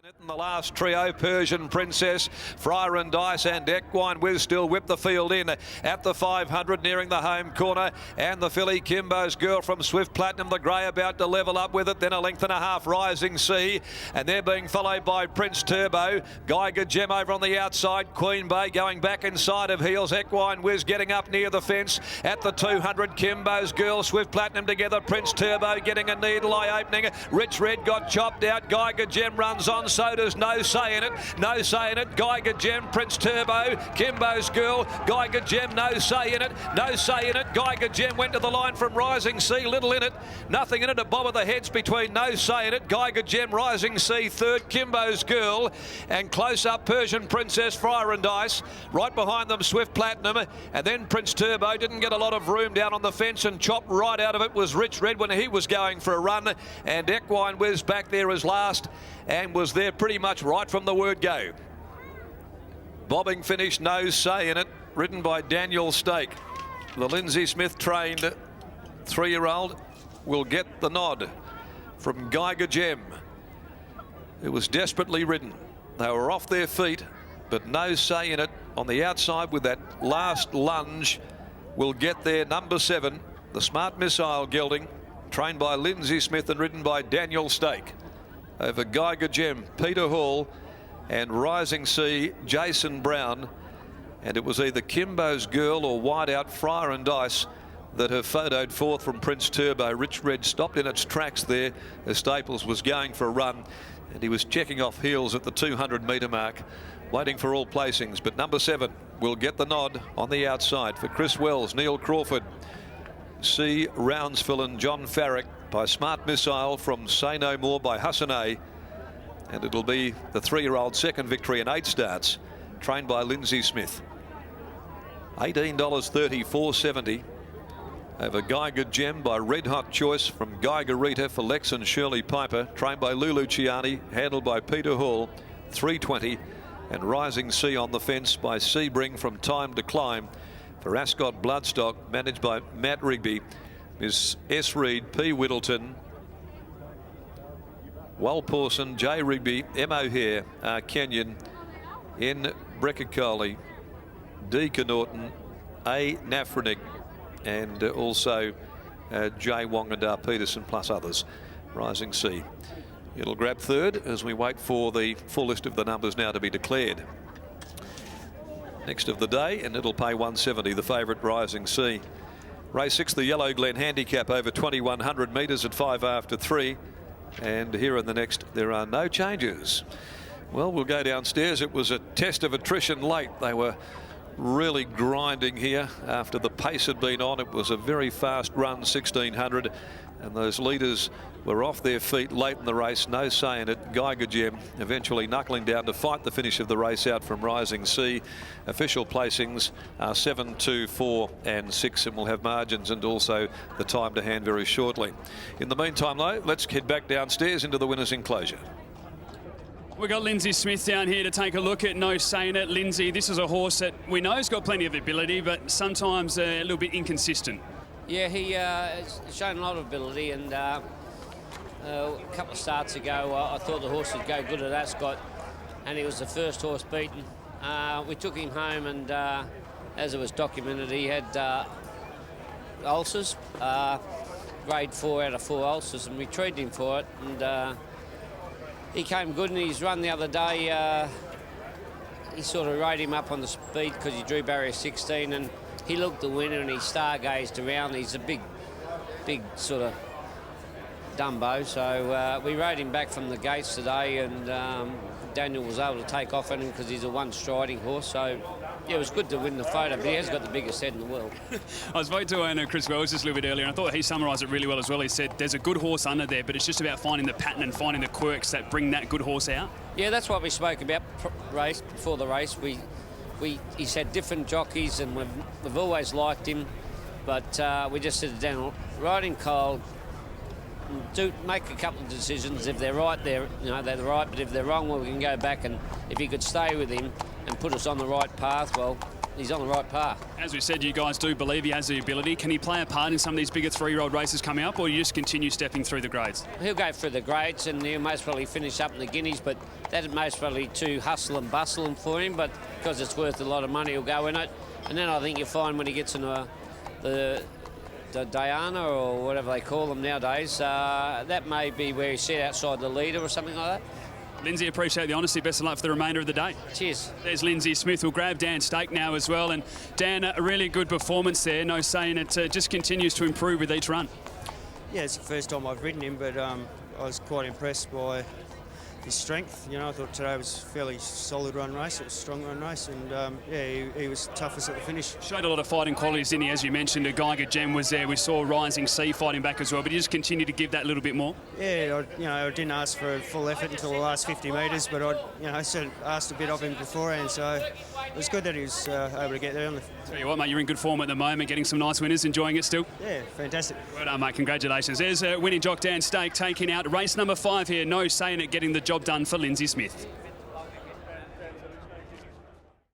In the last trio, Persian Princess, Friar and Dice and Equine Wiz still whip the field in at the 500, nearing the home corner, and the filly Kimbo's Girl from Swift Platinum, the grey about to level up with it, then a length and a half Rising Sea, and they're being followed by Prince Turbo, Geiger Gem over on the outside, Queen Bay going back inside of heels, Equine Wiz getting up near the fence at the 200, Kimbo's Girl, Swift Platinum together, Prince Turbo getting a needle eye opening, Rich Red got chopped out, Geiger Gem runs on, so does No Say in It, No Say in It, Geiger Gem, Prince Turbo, Kimbo's Girl, Geiger Gem, No Say in It, No Say in It, Geiger Gem went to the line from Rising Sea, little in it, nothing in it, a bob of the heads between No Say in It, Geiger Gem, Rising Sea third, Kimbo's Girl, and close up Persian Princess, Friar and Dice, right behind them Swift Platinum, and then Prince Turbo didn't get a lot of room down on the fence, and chopped right out of it was Rich Red when he was going for a run, and Equine Wiz back there as last, and was there pretty much right from the word go. Bobbing finish, No Say in It, ridden by Daniel Stake. The Lindsay Smith trained 3-year-old will get the nod from Geiger Gem. It was desperately ridden. They were off their feet, but No Say in It on the outside with that last lunge will get there. Number 7, the Smart Missile gelding, trained by Lindsay Smith and ridden by Daniel Stake. Over Geiger Gem, Peter Hall, and Rising Sea, Jason Brown. And it was either Kimbo's Girl or wide out Friar and Dice that have photoed forth from Prince Turbo. Rich Red stopped in its tracks there as Staples was going for a run, and he was checking off heels at the 200-metre mark, waiting for all placings. But number 7 will get the nod on the outside for Chris Wells, Neil Crawford, C. Roundsville and John Farrick by Smart Missile from Say No More by Hassan A. And it'll be the 3-year-old second victory in 8 starts, trained by Lindsay Smith. $18.30, $4.70 over Geiger Gem by Red Hot Choice from Geiger Rita for Lex and Shirley Piper, trained by Lulu Ciani, handled by Peter Hall, $3.20, and Rising Sea on the fence by Sebring from Time to Climb for Ascot Bloodstock, managed by Matt Rigby, Miss S. Reed, P. Whittleton, Wal Pawson, J. Rigby, M. O'Hare, R. Kenyon, N. Breckicoli, D. Connaughton, A. Nafrenick, and also J. Wongandar Peterson, plus others. Rising Sea. It'll grab third as we wait for the full list of the numbers now to be declared. Next of the day, and it'll pay $170, the favourite Rising Sea. Race 6, the Yellow Glen Handicap over 2,100 metres at 5 after 3. And here in the next, there are no changes. Well, we'll go downstairs. It was a test of attrition late. They were really grinding here after the pace had been on. It was a very fast run, 1,600. And those leaders were off their feet late in the race. No Say in It. Geiger Gem eventually knuckling down to fight the finish of the race out from Rising Sea. Official placings are 7, 2, 4 and 6, and we'll have margins and also the time to hand very shortly. In the meantime, though, let's head back downstairs into the winner's enclosure. We've got Lindsay Smith down here to take a look at No Say in It. Lindsay, this is a horse that we know has got plenty of ability, but sometimes a little bit inconsistent. Yeah, he has shown a lot of ability, and a couple of starts ago I thought the horse would go good at Ascot, and he was the first horse beaten. We took him home, and as it was documented, he had ulcers, grade 4 out of 4 ulcers, and we treated him for it, and he came good. In his run the other day, he sort of rode him up on the speed because he drew barrier 16, and he looked the winner, and he stargazed around. He's a big sort of Dumbo. So we rode him back from the gates today, and Daniel was able to take off on him because he's a one-striding horse. So yeah, it was good to win the photo, but he has got the biggest head in the world. I spoke to owner Chris Wells just a little bit earlier, and I thought he summarised it really well as well. He said there's a good horse under there, but it's just about finding the pattern and finding the quirks that bring that good horse out. Yeah, that's what we spoke about before the race. He's had different jockeys, and we've always liked him, but we just said down, ride him cold, make a couple of decisions. If they're right, they're right, but if they're wrong, well, we can go back, and if he could stay with him and put us on the right path, well, he's on the right path. As we said, you guys do believe he has the ability. Can he play a part in some of these bigger 3-year-old races coming up, or you just continue stepping through the grades? He'll go through the grades and he'll most probably finish up in the Guineas, but that is most probably too hustle and bustle for him, but because it's worth a lot of money, he'll go in it. And then I think you'll find when he gets into the Diana or whatever they call them nowadays, that may be where he's set outside the leader or something like that. Lindsay, appreciate the honesty. Best of luck for the remainder of the day. Cheers. There's Lindsay Smith. We'll grab Dan Stake now as well. And Dan, a really good performance there. No saying it just continues to improve with each run. Yeah, it's the first time I've ridden him, but I was quite impressed by his strength. You know, I thought today was a fairly solid run race. It was a strong run race, and yeah, he was toughest at the finish. Showed a lot of fighting qualities, didn't he? As you mentioned, a Geiger Gem was there. We saw Rising Sea fighting back as well, but he just continued to give that little bit more. Yeah, I didn't ask for a full effort until the last 50 metres, but I asked a bit of him beforehand, so it was good that he was able to get there. Tell you what, mate, you're in good form at the moment, getting some nice winners, enjoying it still. Yeah, fantastic. Well done, mate. Congratulations. There's winning jock Dan Stake taking out race number 5 here. No saying it, getting the job done for Lindsay Smith.